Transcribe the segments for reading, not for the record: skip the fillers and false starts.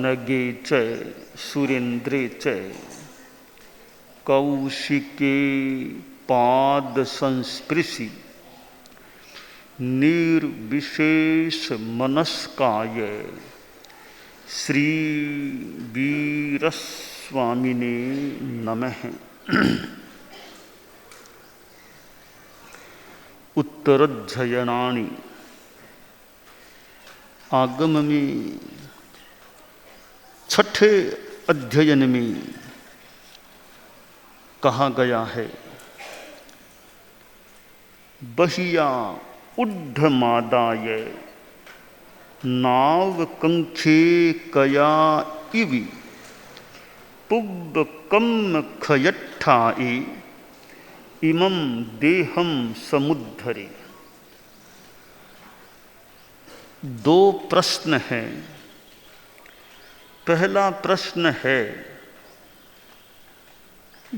पवनगे च सुरेन्द्रे च कौशिके पाद संस्पृशि निर्विशेष मनस्काय श्री वीरस्वामिने नमः। उत्तराध्ययनानि आगम में छठे अध्ययन में कहा गया है, बहिया उड्ढमादाय नाव कंखे कया इवि पुब्बकम खयट्ठाए इमं देहम समुद्धरे। दो प्रश्न हैं। पहला प्रश्न है,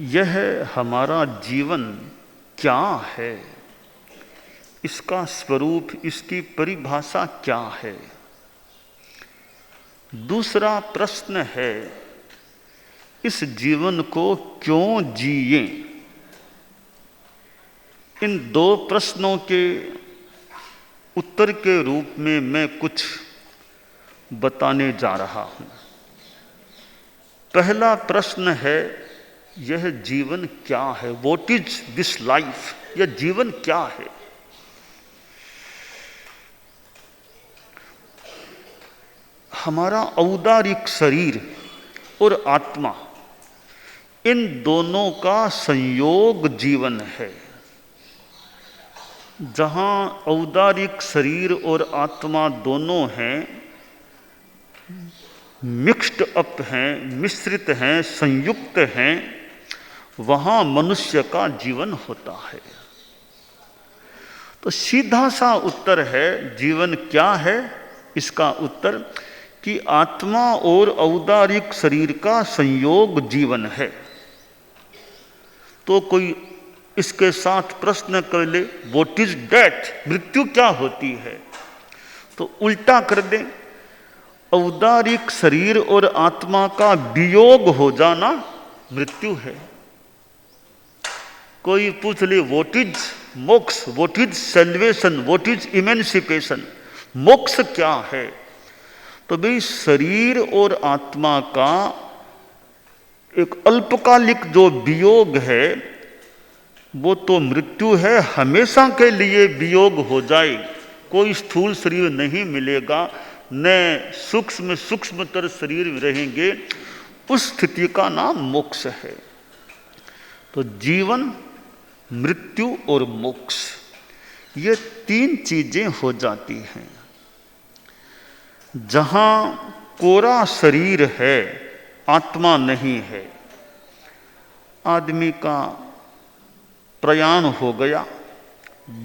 यह हमारा जीवन क्या है, इसका स्वरूप, इसकी परिभाषा क्या है। दूसरा प्रश्न है, इस जीवन को क्यों जिए। इन दो प्रश्नों के उत्तर के रूप में मैं कुछ बताने जा रहा हूं। पहला प्रश्न है, यह जीवन क्या है, व्हाट इज दिस लाइफ, यह जीवन क्या है। हमारा औदारिक शरीर और आत्मा, इन दोनों का संयोग जीवन है। जहां औदारिक शरीर और आत्मा दोनों हैं, मिक्स्ड अप हैं, मिश्रित हैं, संयुक्त हैं, वहां मनुष्य का जीवन होता है। तो सीधा सा उत्तर है, जीवन क्या है, इसका उत्तर कि आत्मा और औदारिक शरीर का संयोग जीवन है। तो कोई इसके साथ प्रश्न कर ले, व्हाट इज डेथ, मृत्यु क्या होती है, तो उल्टा कर दें, औदारिक शरीर और आत्मा का वियोग हो जाना मृत्यु है। कोई पूछ ले, व्हाट इज मोक्ष, what is salvation, what is emancipation, मोक्ष क्या है। तो भाई शरीर और आत्मा का एक अल्पकालिक जो वियोग है वो तो मृत्यु है। हमेशा के लिए वियोग हो जाए, कोई स्थूल शरीर नहीं मिलेगा, न सूक्ष्मतर शरीर रहेंगे, उस स्थिति का नाम मोक्ष है। तो जीवन, मृत्यु और मोक्ष, ये तीन चीजें हो जाती हैं। जहां कोरा शरीर है, आत्मा नहीं है, आदमी का प्रयाण हो गया,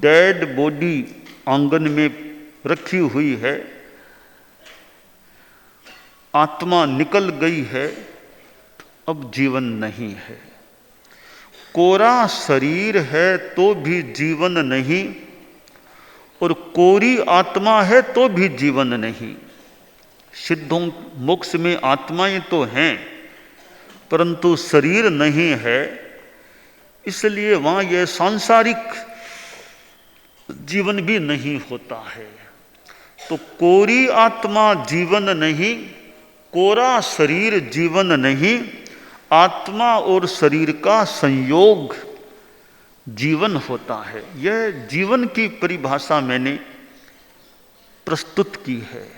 डेड बॉडी आंगन में रखी हुई है, आत्मा निकल गई है, अब जीवन नहीं है। कोरा शरीर है तो भी जीवन नहीं, और कोरी आत्मा है तो भी जीवन नहीं। सिद्धों मोक्ष में आत्माएं तो हैं परंतु शरीर नहीं है, इसलिए वहां यह सांसारिक जीवन भी नहीं होता है। तो कोरी आत्मा जीवन नहीं, कोरा शरीर जीवन नहीं, आत्मा और शरीर का संयोग जीवन होता है। यह जीवन की परिभाषा मैंने प्रस्तुत की है।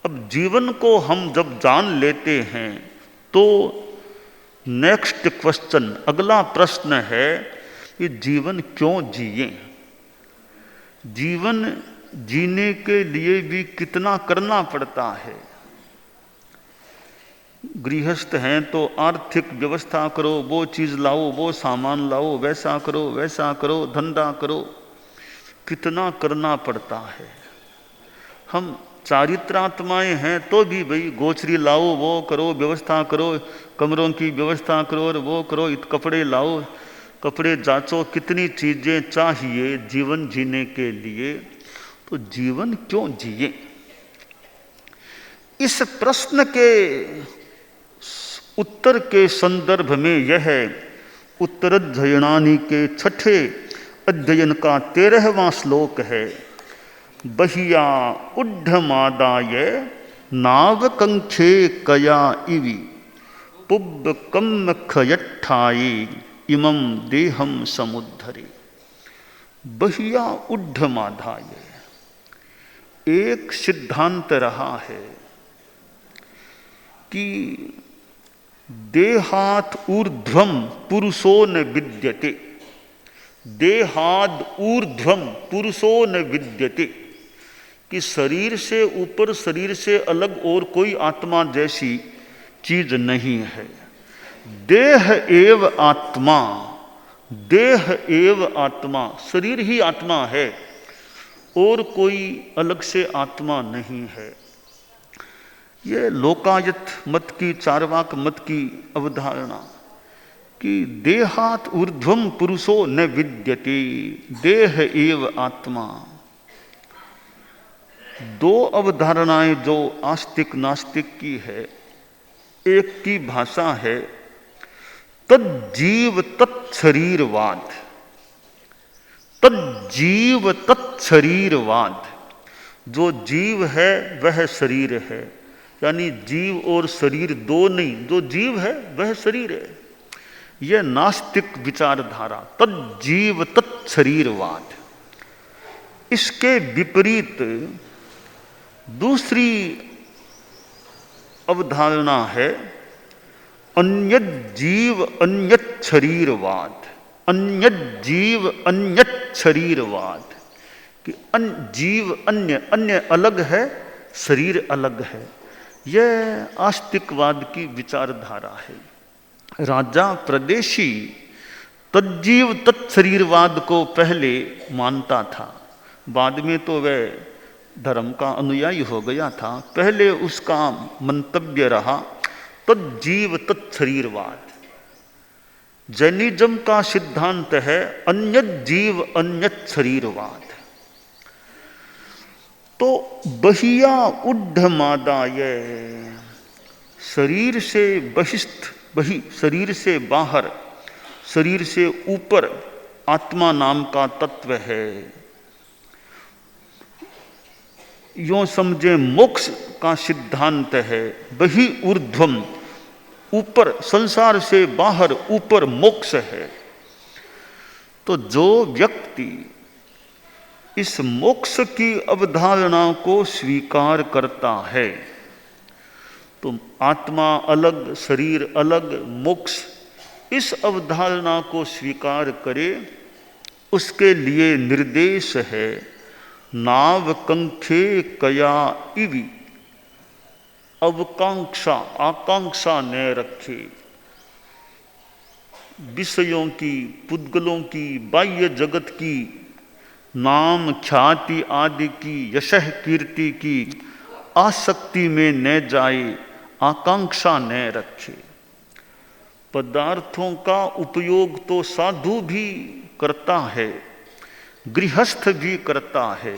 अब जीवन को हम जब जान लेते हैं तो नेक्स्ट क्वेश्चन, अगला प्रश्न है कि जीवन क्यों जिए। जीवन जीने के लिए भी कितना करना पड़ता है। गृहस्थ हैं तो आर्थिक व्यवस्था करो, वो चीज़ लाओ, वो सामान लाओ, वैसा करो, वैसा करो, धंधा करो, कितना करना पड़ता है। हम चारित्रात्माएं हैं तो भी भाई गोचरी लाओ, वो करो, व्यवस्था करो, कमरों की व्यवस्था करो, और वो करो, कपड़े लाओ, कपड़े जांचो, कितनी चीज़ें चाहिए जीवन जीने के लिए। तो जीवन क्यों जिए। इस प्रश्न के उत्तर के संदर्भ में यह उत्तराध्ययनानि के छठे अध्ययन का 13वां श्लोक है। बहिया उड्ढमादाय नावकंखे कया इवि पुब्बकम खयट्ठाये इमं देहम समुद्धरे। बहिया उड्ढमादाय एक सिद्धांत रहा है कि देहात् ऊर्ध्वम पुरुषो न विद्यते, देहाद ऊर्ध्वम पुरुषो न विद्यते, कि शरीर से ऊपर, शरीर से अलग और कोई आत्मा जैसी चीज नहीं है। देह एव आत्मा, देह एव आत्मा, शरीर ही आत्मा है और कोई अलग से आत्मा नहीं है। ये लोकायत मत की, चार्वाक मत की अवधारणा कि देहात् ऊर्ध्वम पुरुषो न विद्यते, देह एव आत्मा। दो अवधारणाएं जो आस्तिक नास्तिक की है। एक की भाषा है तज्जीव तत्शरीरवाद, तज्जीव तत्शरीरवाद। जो जीव है वह शरीर है, यानी जीव और शरीर दो नहीं, जो जीव है वह शरीर है। यह नास्तिक विचारधारा तज्जीव तत्शरीरवाद। इसके विपरीत दूसरी अवधारणा है अन्यत जीव अन्यत शरीरवाद, अन्यत जीव अन्यत शरीरवाद, कि जीव अन्य, अन्य अलग है, शरीर अलग है। यह आस्तिकवाद की विचारधारा है। राजा प्रदेशी तज्जीव तत्शरीरवाद को पहले मानता था, बाद में तो वह धर्म का अनुयायी हो गया था। पहले उसका मंतव्य रहा तज्जीव तत्शरीरवाद। जैनिज्म का सिद्धांत है अन्यत जीव अन्यत शरीरवाद। तो बहिया उड्ढमादाय, शरीर से बहिस्थ, बहि शरीर से बाहर, शरीर से ऊपर आत्मा नाम का तत्व है। यूं समझे मोक्ष का सिद्धांत है बहि ऊर्ध्वम, ऊपर, संसार से बाहर, ऊपर मोक्ष है। तो जो व्यक्ति इस मोक्ष की अवधारणा को स्वीकार करता है, तो आत्मा अलग, शरीर अलग, मोक्ष, इस अवधारणा को स्वीकार करे, उसके लिए निर्देश है नावकंखे कया इवि, अवकांक्षा, आकांक्षा न रखे। विषयों की, पुद्गलों की, बाह्य जगत की, नाम ख्याति आदि की, यशः कीर्ति की आसक्ति में न जाए, आकांक्षा न रखे। पदार्थों का उपयोग तो साधु भी करता है, गृहस्थ भी करता है,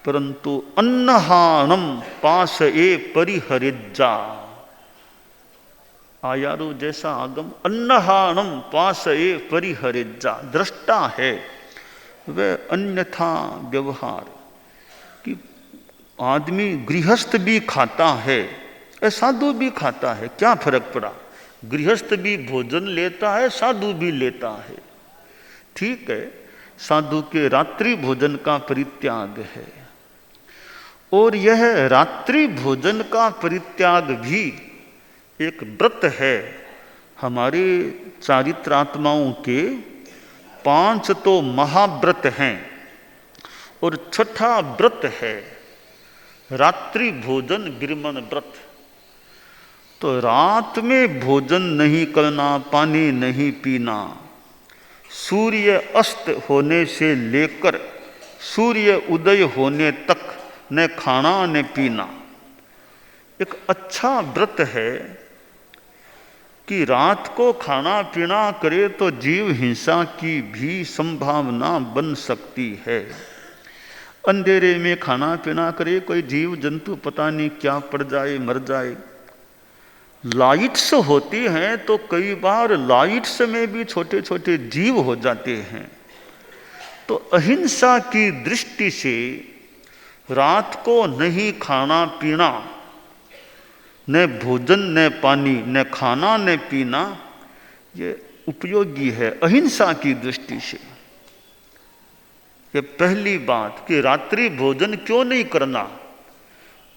परंतु अन्नहाणम पास ए परिहरिज्जा। आयारो जैसा आगम, अन्नहाणम पास ए परिहरिज्जा, दृष्टा है वह अन्यथा व्यवहार, कि आदमी गृहस्थ भी खाता है, साधु भी खाता है, क्या फर्क पड़ा। गृहस्थ भी भोजन लेता है, साधु भी लेता है, ठीक है। साधु के रात्रि भोजन का परित्याग है, और यह रात्रि भोजन का परित्याग भी एक व्रत है। हमारे चारित्रात्माओं के 5 तो महाव्रत हैं, और छठा व्रत है रात्रि भोजन विरमण व्रत। तो रात में भोजन नहीं करना, पानी नहीं पीना, सूर्य अस्त होने से लेकर सूर्य उदय होने तक न खाना न पीना, एक अच्छा व्रत है। कि रात को खाना पीना करे तो जीव हिंसा की भी संभावना बन सकती है। अंधेरे में खाना पीना करे, कोई जीव जंतु पता नहीं क्या पड़ जाए, मर जाए। लाइट्स होती हैं तो कई बार लाइट्स में भी छोटे छोटे जीव हो जाते हैं। तो अहिंसा की दृष्टि से रात को नहीं खाना पीना, न भोजन न पानी, न खाना न पीना, ये उपयोगी है अहिंसा की दृष्टि से। ये पहली बात कि रात्रि भोजन क्यों नहीं करना,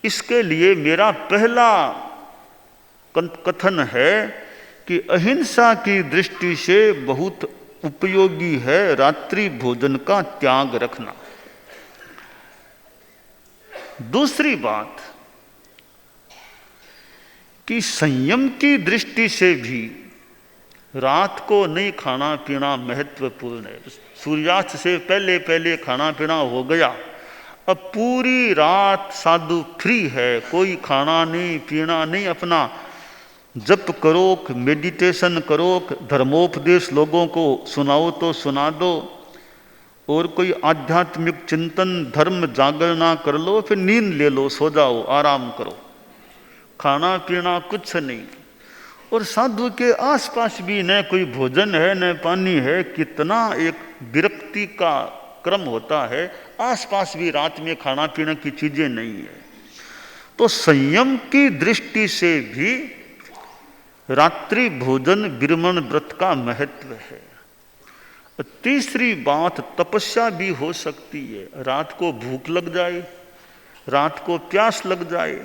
इसके लिए मेरा पहला कथन है कि अहिंसा की दृष्टि से बहुत उपयोगी है रात्रि भोजन का त्याग रखना। दूसरी बात कि संयम की दृष्टि से भी रात को नहीं खाना पीना महत्वपूर्ण है। सूर्यास्त से पहले पहले खाना पीना हो गया, अब पूरी रात साधु फ्री है, कोई खाना नहीं पीना नहीं, अपना जप करो, मेडिटेशन करो, धर्मोपदेश लोगों को सुनाओ तो सुना दो, और कोई आध्यात्मिक चिंतन धर्म जागरणा कर लो, फिर नींद ले लो, सो जाओ, आराम करो, खाना पीना कुछ नहीं। और साधु के आसपास भी न कोई भोजन है न पानी है, कितना एक विरक्ति का क्रम होता है, आसपास भी रात में खाना पीने की चीजें नहीं है। तो संयम की दृष्टि से भी रात्रि भोजन विरमण व्रत का महत्व है। तीसरी बात, तपस्या भी हो सकती है। रात को भूख लग जाए, रात को प्यास लग जाए,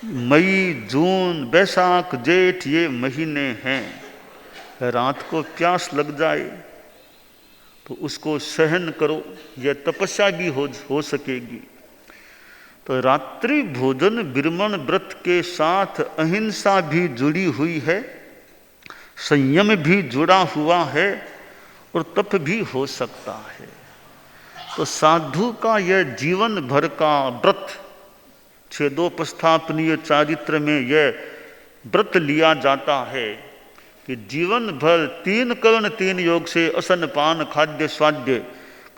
मई जून बैसाख जेठ ये महीने हैं, रात को प्यास लग जाए तो उसको सहन करो, यह तपस्या भी हो सकेगी। तो रात्रि भोजन विरमण व्रत के साथ अहिंसा भी जुड़ी हुई है, संयम भी जुड़ा हुआ है, और तप भी हो सकता है। तो साधु का यह जीवन भर का व्रत, छेदोपस्थापनीय चारित्र में यह व्रत लिया जाता है कि जीवन भर 3 कर्ण 3 योग से असन पान खाद्य स्वाद्य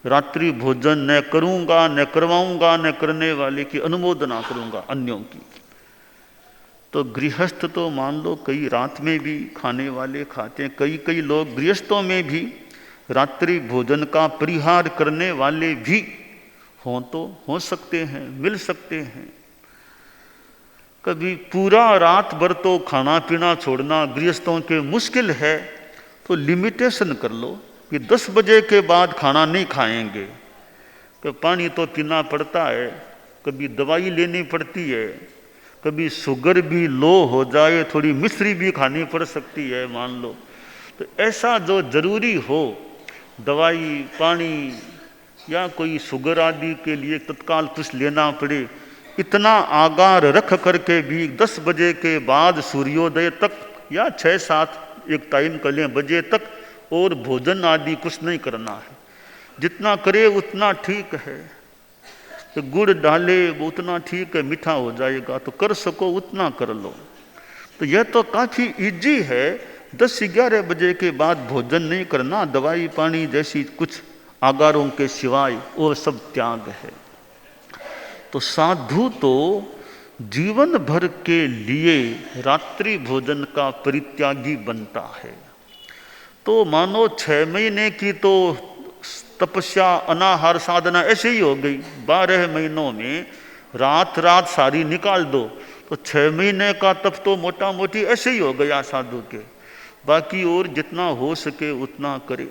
रात्रि भोजन न करूंगा, न करवाऊंगा, न करने वाले की अनुमोदना करूंगा अन्यों की। तो गृहस्थ तो मान लो कई रात में भी खाने वाले खाते हैं, कई लोग गृहस्थों में भी रात्रि भोजन का परिहार करने वाले भी हों तो हो सकते हैं, मिल सकते हैं। कभी पूरा रात भर तो खाना पीना छोड़ना गृहस्थों के मुश्किल है, तो लिमिटेशन कर लो कि 10 बजे के बाद खाना नहीं खाएंगे। कि पानी तो पीना पड़ता है, कभी दवाई लेनी पड़ती है, कभी शुगर भी लो हो जाए, थोड़ी मिश्री भी खानी पड़ सकती है मान लो। तो ऐसा जो जरूरी हो, दवाई पानी या कोई शुगर आदि के लिए तत्काल कुछ लेना पड़े, इतना आगार रख करके भी 10 बजे के बाद सूर्योदय तक या 6-7 एक टाइम कर लें बजे तक, और भोजन आदि कुछ नहीं करना है। जितना करे उतना ठीक है। तो गुड़ डाले वो उतना ठीक है, मीठा हो जाएगा, तो कर सको उतना कर लो। तो यह तो काफ़ी इजी है, 10-11 बजे के बाद भोजन नहीं करना, दवाई पानी जैसी कुछ आगारों के सिवाय वो सब त्याग है। तो साधु तो जीवन भर के लिए रात्रि भोजन का परित्यागी बनता है। तो मानो 6 महीने की तो तपस्या अनाहार साधना ऐसे ही हो गई, 12 महीनों में रात रात सारी निकाल दो, तो 6 महीने का तप तो मोटा मोटी ऐसे ही हो गया साधु के। बाकी और जितना हो सके उतना करे।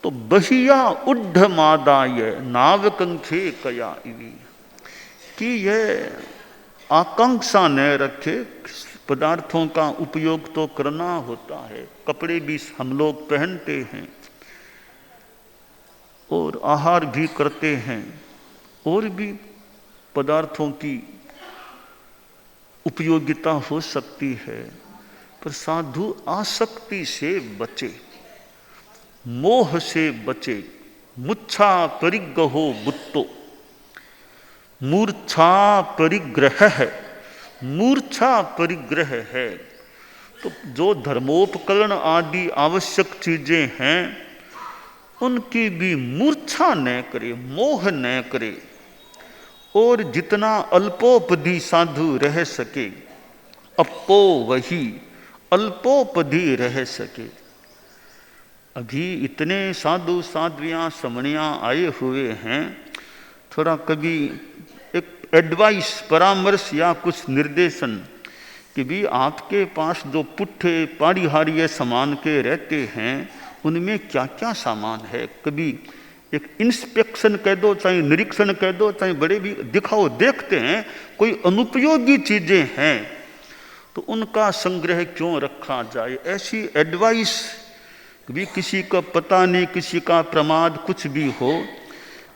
तो बहिया उड्ढ मादाय नावकंखे कया इवी, कि यह आकांक्षा न रखे, पदार्थों का उपयोग तो करना होता है, कपड़े भी हम लोग पहनते हैं और आहार भी करते हैं, और भी पदार्थों की उपयोगिता हो सकती है, पर साधु आसक्ति से बचे, मोह से बचे। मुच्छा परिग्रहो बुत्तो, मूर्छा परिग्रह है, मूर्छा परिग्रह है। तो जो धर्मोपकरण आदि आवश्यक चीजें हैं उनकी भी मूर्छा न करे, मोह न करे, और जितना अल्पोपधि साधु रह सके, अपो वही अल्पोपधि रह सके। अभी इतने साधु साध्वियाँ समणियाँ आए हुए हैं, थोड़ा कभी एक एडवाइस, परामर्श या कुछ निर्देशन कि भी आपके पास जो पुट्ठे पारिहार्य सामान के रहते हैं उनमें क्या क्या सामान है, कभी एक इंस्पेक्शन कह दो, चाहे निरीक्षण कह दो, चाहे बड़े भी दिखाओ, देखते हैं कोई अनुपयोगी चीजें हैं तो उनका संग्रह क्यों रखा जाए। ऐसी एडवाइस, कभी किसी का पता नहीं, किसी का प्रमाद कुछ भी हो,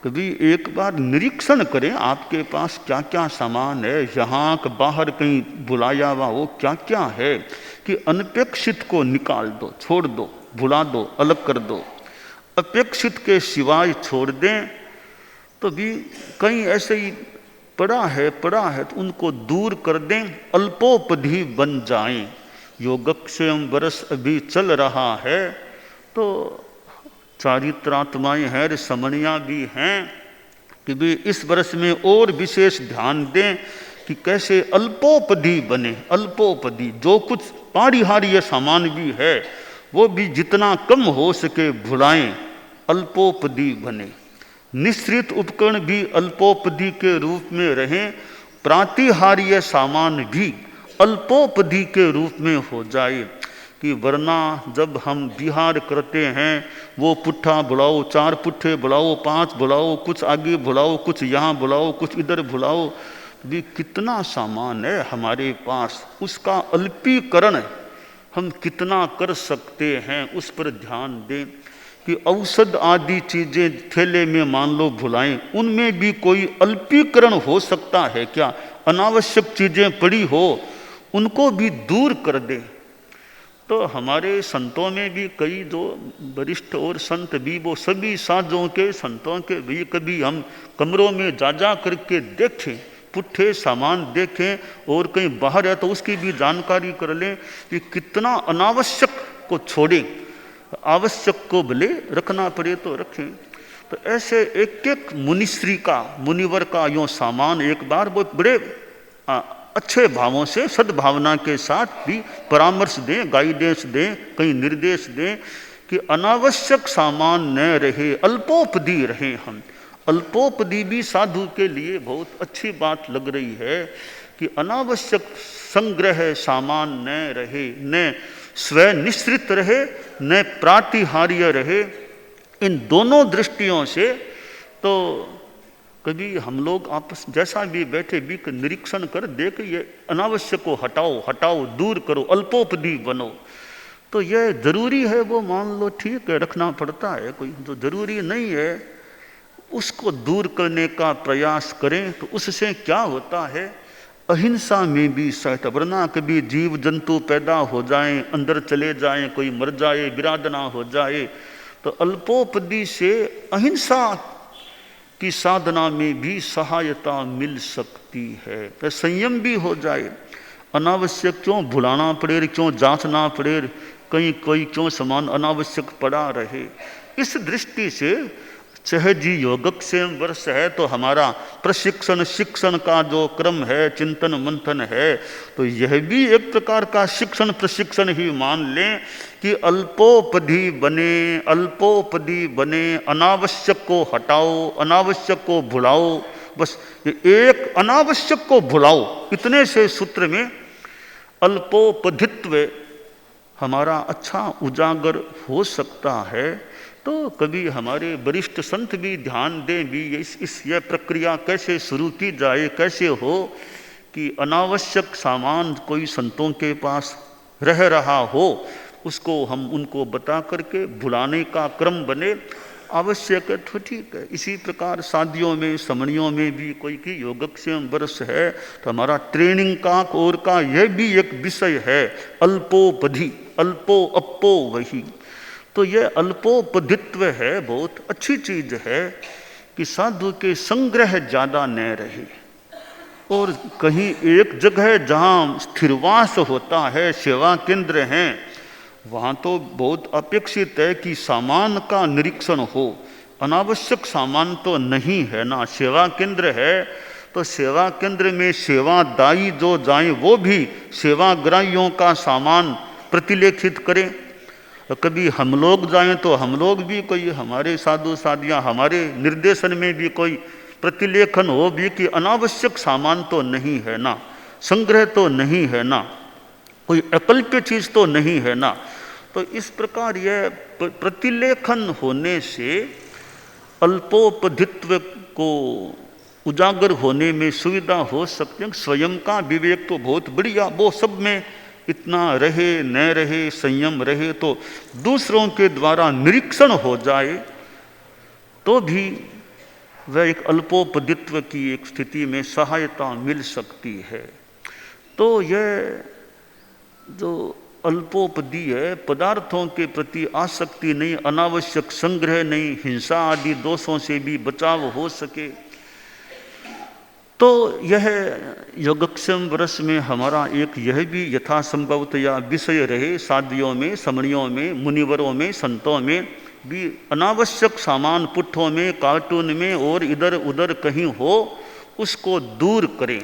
कभी एक बार निरीक्षण करें आपके पास क्या क्या सामान है, यहाँ का बाहर कहीं बुलाया हुआ वो क्या क्या है, कि अनपेक्षित को निकाल दो, छोड़ दो, भुला दो, अलग कर दो, अपेक्षित के सिवाय छोड़ दें। तो भी कहीं ऐसे ही पड़ा है तो उनको दूर कर दें, अल्पोपधि बन जाएं। योगक्षेम वर्ष अभी चल रहा है तो चारित्रात्माएं हैं, समणियाँ भी हैं कि भी इस वर्ष में और विशेष ध्यान दें कि कैसे अल्पोपधि बने। अल्पोपधि, जो कुछ पारिहार्य सामान भी है वो भी जितना कम हो सके भुलाएं, अल्पोपधि बने। निश्रित उपकरण भी अल्पोपधि के रूप में रहें, प्रातिहार्य सामान भी अल्पोपधि के रूप में हो जाए। कि वरना जब हम विहार करते हैं वो पुट्ठा बुलाओ, 4 पुट्ठे बुलाओ, 5 बुलाओ, कुछ आगे बुलाओ, कुछ यहाँ बुलाओ, कुछ इधर बुलाओ, भी कितना सामान है हमारे पास, उसका अल्पीकरण हम कितना कर सकते हैं उस पर ध्यान दें। कि औषध आदि चीज़ें थैले में मान लो भुलाएं, उनमें भी कोई अल्पीकरण हो सकता है क्या, अनावश्यक चीज़ें पड़ी हो उनको भी दूर कर दें। तो हमारे संतों में भी कई जो वरिष्ठ और संत भी, वो सभी साधुओं के संतों के भी कभी हम कमरों में जा करके देखें, पुट्ठे सामान देखें और कहीं बाहर है तो उसकी भी जानकारी कर लें कि कितना अनावश्यक को छोड़ें, आवश्यक को भले रखना पड़े तो रखें। तो ऐसे एक एक मुनिश्री का, मुनिवर का यूँ सामान एक बार वो बड़े अच्छे भावों से, सद्भावना के साथ भी परामर्श दें, गाइडेंस दें, कहीं निर्देश दें कि अनावश्यक सामान न रहे, अल्पोपधि रहें हम। अल्पोपधि भी साधु के लिए बहुत अच्छी बात लग रही है कि अनावश्यक संग्रह सामान न रहे, न स्वनिश्रित रहे, न प्रातिहार्य रहे। इन दोनों दृष्टियों से तो कभी हम लोग आपस जैसा भी बैठे भी निरीक्षण कर देख, ये अनावश्यक को हटाओ, दूर करो, अल्पोपधि बनो। तो ये जरूरी है वो मान लो ठीक है, रखना पड़ता है, कोई जो जरूरी नहीं है उसको दूर करने का प्रयास करें। तो उससे क्या होता है, अहिंसा में भी सहायता, वरना कभी जीव जंतु पैदा हो जाएं, अंदर चले जाएं, कोई मर जाए, विराधना हो जाए, तो अल्पोपधि से अहिंसा की साधना में भी सहायता मिल सकती है। तो संयम भी हो जाए, अनावश्यक क्यों भुलाना पड़े, क्यों जांचना पड़े, कहीं कोई क्यों समान अनावश्यक पड़ा रहे। इस दृष्टि से चाहे जी योगक्षेम वर्ष है तो हमारा प्रशिक्षण शिक्षण का जो क्रम है, चिंतन मंथन है, तो यह भी एक प्रकार का शिक्षण प्रशिक्षण ही मान लें कि अल्पोपधि बने, अनावश्यक को हटाओ, अनावश्यक को भुलाओ। बस एक अनावश्यक को भुलाओ, इतने से सूत्र में अल्पोपधित्व हमारा अच्छा उजागर हो सकता है। तो कभी हमारे वरिष्ठ संत भी ध्यान दें भी यह प्रक्रिया कैसे शुरू की जाए, कैसे हो कि अनावश्यक सामान कोई संतों के पास रह रहा हो उसको हम उनको बता करके भुलाने का क्रम बने। आवश्यक है तो ठीक है। इसी प्रकार शादियों में, समणियों में भी कोई की योगक्षेम वर्ष है तो हमारा ट्रेनिंग का और का यह भी एक विषय है, अल्पोपधि, अप्पो वही। तो यह अल्पोपधित्व है, बहुत अच्छी चीज है कि साधु के संग्रह ज्यादा न रहे और कहीं एक जगह जहाँ स्थिरवास होता है, सेवा केंद्र हैं, वहाँ तो बहुत अपेक्षित है कि सामान का निरीक्षण हो, अनावश्यक सामान तो नहीं है ना। सेवा केंद्र है तो सेवा केंद्र में सेवादायी जो जाएं वो भी सेवाग्राहियों का सामान प्रतिलेखित करें। कभी हम लोग जाएं तो हम लोग भी कोई, हमारे साधु साधियाँ हमारे निर्देशन में भी कोई प्रतिलेखन हो भी कि अनावश्यक सामान तो नहीं है ना, संग्रह तो नहीं है ना, कोई अकल्प्य चीज तो नहीं है ना। तो इस प्रकार यह प्रतिलेखन होने से अल्पोपधित्व को उजागर होने में सुविधा हो सकती है। स्वयं का विवेक तो बहुत बढ़िया, वो सब में इतना रहे न रहे, संयम रहे, तो दूसरों के द्वारा निरीक्षण हो जाए तो भी वह एक अल्पोपधित्व की एक स्थिति में सहायता मिल सकती है। तो यह जो अल्पोपदी है, पदार्थों के प्रति आसक्ति नहीं, अनावश्यक संग्रह नहीं, हिंसा आदि दोषों से भी बचाव हो सके, तो यह योगक्षेम वर्ष में हमारा एक यह भी यथासंभवतया विषय रहे। साधियों में, समणियों में, मुनिवरों में, संतों में भी अनावश्यक सामान पुट्ठों में, कार्टून में और इधर उधर कहीं हो उसको दूर करें।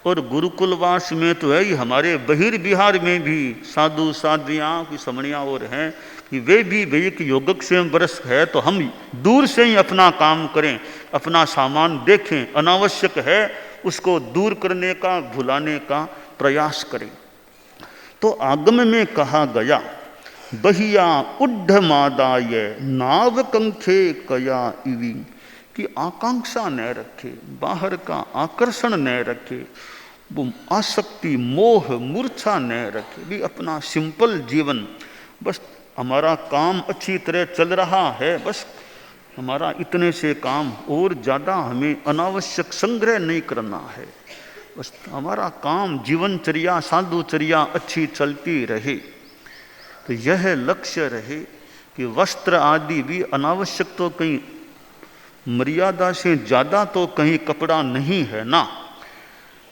और गुरुकुलवास में तो है ही, हमारे बहिर्विहार में भी साधु साध्वियाँ की समणियाँ और हैं कि वे भी वे एक योगक्षेम वर्ष है तो हम दूर से ही अपना काम करें, अपना सामान देखें, अनावश्यक है उसको दूर करने का, भुलाने का प्रयास करें। तो आगम में कहा गया बहिया उड्ढमादाय नाव कंखे कया इवी, कि आकांक्षा न रखे, बाहर का आकर्षण न रखे, वो आसक्ति मोह मूर्छा न रखे, भी अपना सिंपल जीवन, बस हमारा काम अच्छी तरह चल रहा है, बस हमारा इतने से काम, और ज़्यादा हमें अनावश्यक संग्रह नहीं करना है, बस हमारा काम जीवनचर्या साधुचर्या अच्छी चलती रहे। तो यह लक्ष्य रहे कि वस्त्र आदि भी अनावश्यक, तो कहीं मर्यादा से ज़्यादा तो कहीं कपड़ा नहीं है ना।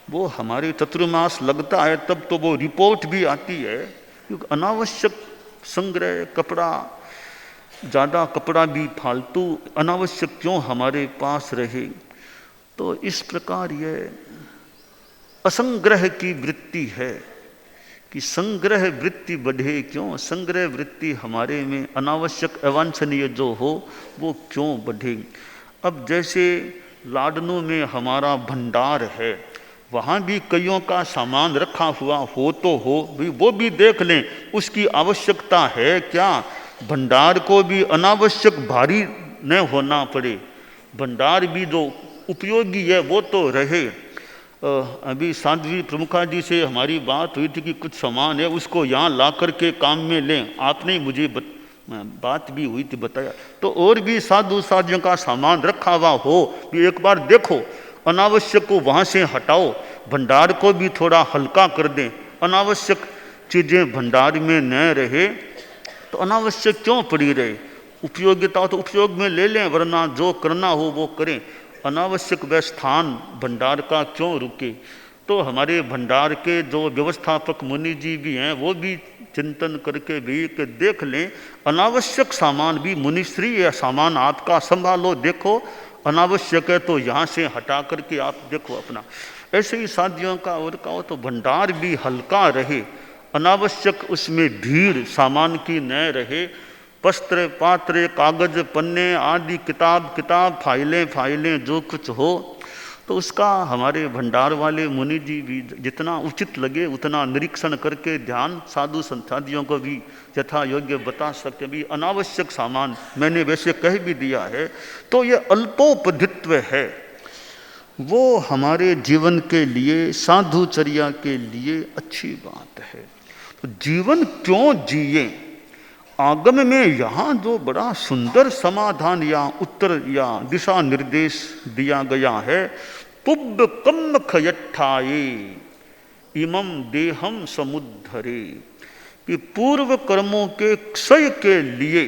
वो हमारे चतुर्मास लगता है तब तो वो रिपोर्ट भी आती है, क्योंकि अनावश्यक संग्रह, कपड़ा ज़्यादा कपड़ा भी फालतू अनावश्यक क्यों हमारे पास रहे। तो इस प्रकार यह असंग्रह की वृत्ति है कि संग्रह वृत्ति बढ़े क्यों, संग्रह वृत्ति हमारे में अनावश्यक अवांछनीय जो हो वो क्यों बढ़े। अब जैसे लाडनू में हमारा भंडार है, वहाँ भी कईयों का सामान रखा हुआ हो तो हो, वो भी देख लें उसकी आवश्यकता है क्या। भंडार को भी अनावश्यक भारी न होना पड़े, भंडार भी जो उपयोगी है वो तो रहे। अभी साध्वी प्रमुखा जी से हमारी बात हुई थी कि कुछ सामान है उसको यहाँ ला करके काम में लें, आपने मुझे बात भी हुई थी, बताया। तो और भी साधु साधियों का सामान रखा हुआ हो भी एक बार देखो, अनावश्यक को वहाँ से हटाओ, भंडार को भी थोड़ा हल्का कर दें, अनावश्यक चीज़ें भंडार में न रहे तो अनावश्यक क्यों पड़ी रहे, उपयोगिता तो उपयोग में ले लें, वरना जो करना हो वो करें, अनावश्यक वह स्थान भंडार का क्यों रुके। तो हमारे भंडार के जो व्यवस्थापक मुनि जी भी हैं वो भी चिंतन करके भी कि देख लें, अनावश्यक सामान भी मुनिश्री या सामान आपका संभालो, देखो अनावश्यक है तो यहाँ से हटा करके आप देखो अपना। ऐसे ही साधियों का और कहो तो भंडार भी हल्का रहे, अनावश्यक उसमें भीड़ सामान की न रहे, वस्त्र पात्र कागज पन्ने आदि किताब फाइलें जो कुछ हो तो उसका हमारे भंडार वाले मुनि जी भी जितना उचित लगे उतना निरीक्षण करके ध्यान साधु संसादियों को भी यथा योग्य बता सकते। भी अनावश्यक सामान मैंने वैसे कह भी दिया है, तो ये अल्पोपधित्व है, वो हमारे जीवन के लिए साधुचर्या के लिए अच्छी बात है। तो जीवन क्यों जिए, आगम में यहाँ जो बड़ा सुंदर समाधान या उत्तर या दिशा निर्देश दिया गया है, पुब्ब कम्म खयट्ठाये इमम देहम समुद्धरे, कि पूर्व कर्मों के क्षय के लिए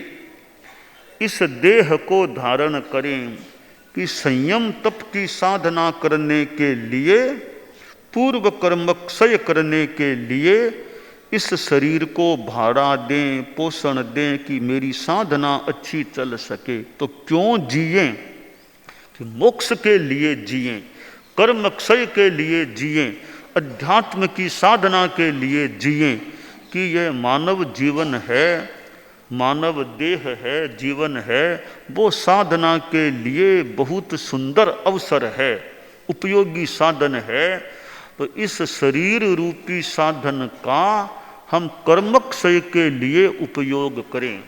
इस देह को धारण करें, कि संयम तप की साधना करने के लिए, पूर्व कर्म क्षय करने के लिए इस शरीर को भाड़ा दें, पोषण दें कि मेरी साधना अच्छी चल सके। तो क्यों जिए? कि मोक्ष के लिए जिए, कर्म क्षय के लिए जिए, अध्यात्म की साधना के लिए जिए। कि यह मानव जीवन है, मानव देह है, जीवन है, वो साधना के लिए बहुत सुंदर अवसर है, उपयोगी साधन है। तो इस शरीर रूपी साधन का हम कर्मक्षय के लिए उपयोग करें।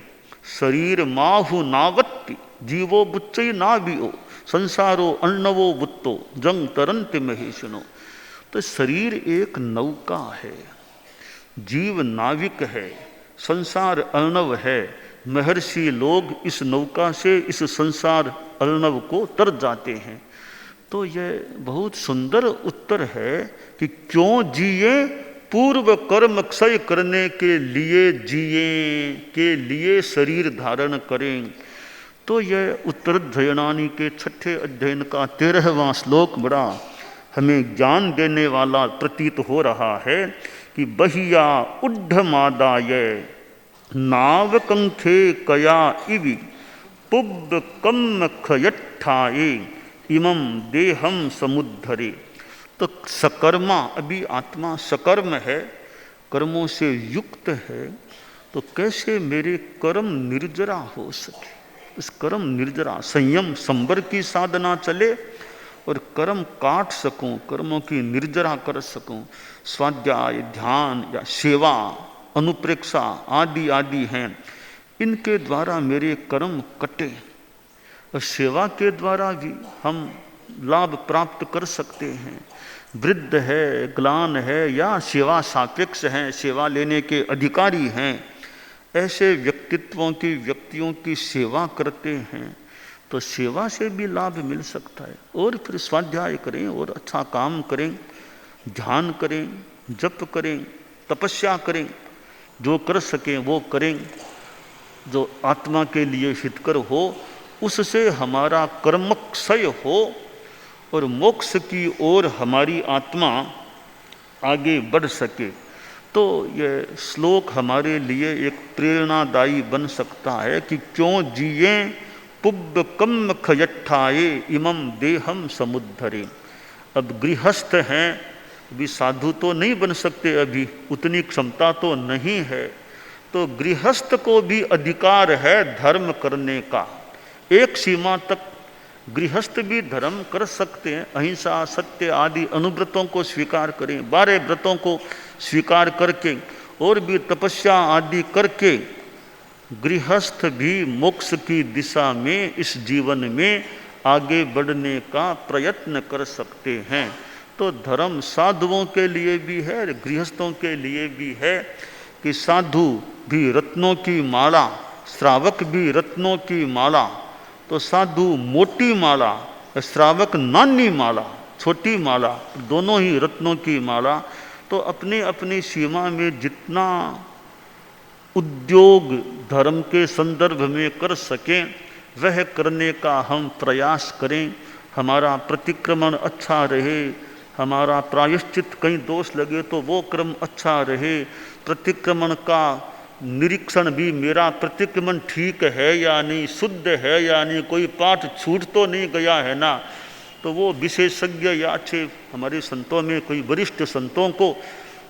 शरीर माहु नावत्ति जीवो बुच्चई नाभियो संसारो अर्णवो बुत्तो जंग तरंत महेशनो। तो शरीर एक नौका है, जीव नाविक है, संसार अर्णव है। महर्षि लोग इस नौका से इस संसार अर्णव को तर जाते हैं। तो यह बहुत सुंदर उत्तर है कि क्यों जिए? पूर्व कर्म क्षय करने के लिए जिए, के लिए शरीर धारण करें। तो यह उत्तराध्ययनानि के 6ठे अध्ययन का 13वां श्लोक बड़ा हमें ज्ञान देने वाला प्रतीत हो रहा है कि बहिया उड्ढमादाय नावकंखे कया इवि पुब्ब कम खयट्ठाए इमं देहम समुद्धरे। तो सकर्मा, अभी आत्मा सकर्म है, कर्मों से युक्त है, तो कैसे मेरे कर्म निर्जरा हो सके? इस कर्म निर्जरा संयम संवर की साधना चले और कर्म काट सकूं, कर्मों की निर्जरा कर सकूं। स्वाध्याय, ध्यान या सेवा, अनुप्रेक्षा आदि आदि हैं, इनके द्वारा मेरे कर्म कटे। और सेवा के द्वारा भी हम लाभ प्राप्त कर सकते हैं। वृद्ध है, ग्लान है या सेवा सापेक्ष हैं, सेवा लेने के अधिकारी हैं, ऐसे व्यक्तियों की सेवा करते हैं तो सेवा से भी लाभ मिल सकता है। और फिर स्वाध्याय करें और अच्छा काम करें, ध्यान करें, जप करें, तपस्या करें, जो कर सकें वो करें, जो आत्मा के लिए हितकर हो, उससे हमारा कर्मक्षय हो और मोक्ष की ओर हमारी आत्मा आगे बढ़ सके। तो यह श्लोक हमारे लिए एक प्रेरणादायी बन सकता है कि क्यों जिए पुब्ब कम खयट्ठाए इमं देहम समुद्धरे। अब गृहस्थ हैं, अभी साधु तो नहीं बन सकते, अभी उतनी क्षमता तो नहीं है। तो गृहस्थ को भी अधिकार है धर्म करने का। एक सीमा तक गृहस्थ भी धर्म कर सकते हैं, अहिंसा, सत्य आदि अनुव्रतों को स्वीकार करें, 12 व्रतों को स्वीकार करके और भी तपस्या आदि करके गृहस्थ भी मोक्ष की दिशा में इस जीवन में आगे बढ़ने का प्रयत्न कर सकते हैं। तो धर्म साधुओं के लिए भी है, गृहस्थों के लिए भी है कि साधु भी रत्नों की माला, श्रावक भी रत्नों की माला। तो साधु मोटी माला, श्रावक नानी माला, छोटी माला, दोनों ही रत्नों की माला। तो अपनी अपनी सीमा में जितना उद्योग धर्म के संदर्भ में कर सकें वह करने का हम प्रयास करें। हमारा प्रतिक्रमण अच्छा रहे, हमारा प्रायश्चित कहीं दोष लगे तो वो क्रम अच्छा रहे, प्रतिक्रमण का निरीक्षण भी मेरा प्रतिक्रमण ठीक है या नहीं, शुद्ध है या नहीं, कोई पाठ छूट तो नहीं गया है ना। तो वो विशेषज्ञ या अच्छे हमारे संतों में कोई वरिष्ठ संतों को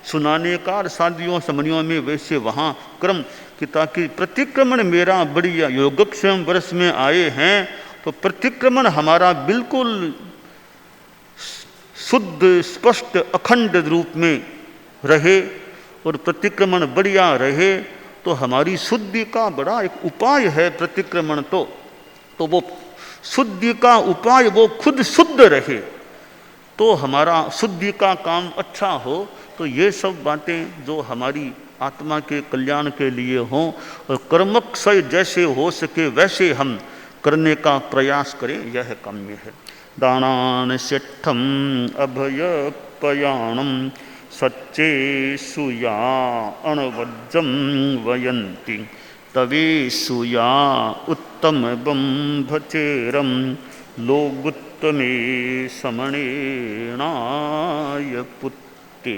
सुनाने का, शादियों समनियों में वैसे वहाँ क्रम कि ताकि प्रतिक्रमण मेरा बढ़िया योगक्षेम वर्ष में आए हैं तो प्रतिक्रमण हमारा बिल्कुल शुद्ध स्पष्ट अखंड रूप में रहे और प्रतिक्रमण बढ़िया रहे। तो हमारी शुद्धि का बड़ा एक उपाय है प्रतिक्रमण। तो वो शुद्धि का उपाय वो खुद शुद्ध रहे तो हमारा शुद्धि का काम अच्छा हो। तो ये सब बातें जो हमारी आत्मा के कल्याण के लिए हों और कर्मक्षय जैसे हो सके वैसे हम करने का प्रयास करें, यह काम्य है। दानान सेठम अभयपयाणम सच्चे सुया अणवज्जम वयंती तवे सुया उत्तम बंभचेरम लोगुत्तमे समणेनाय पुत्ते।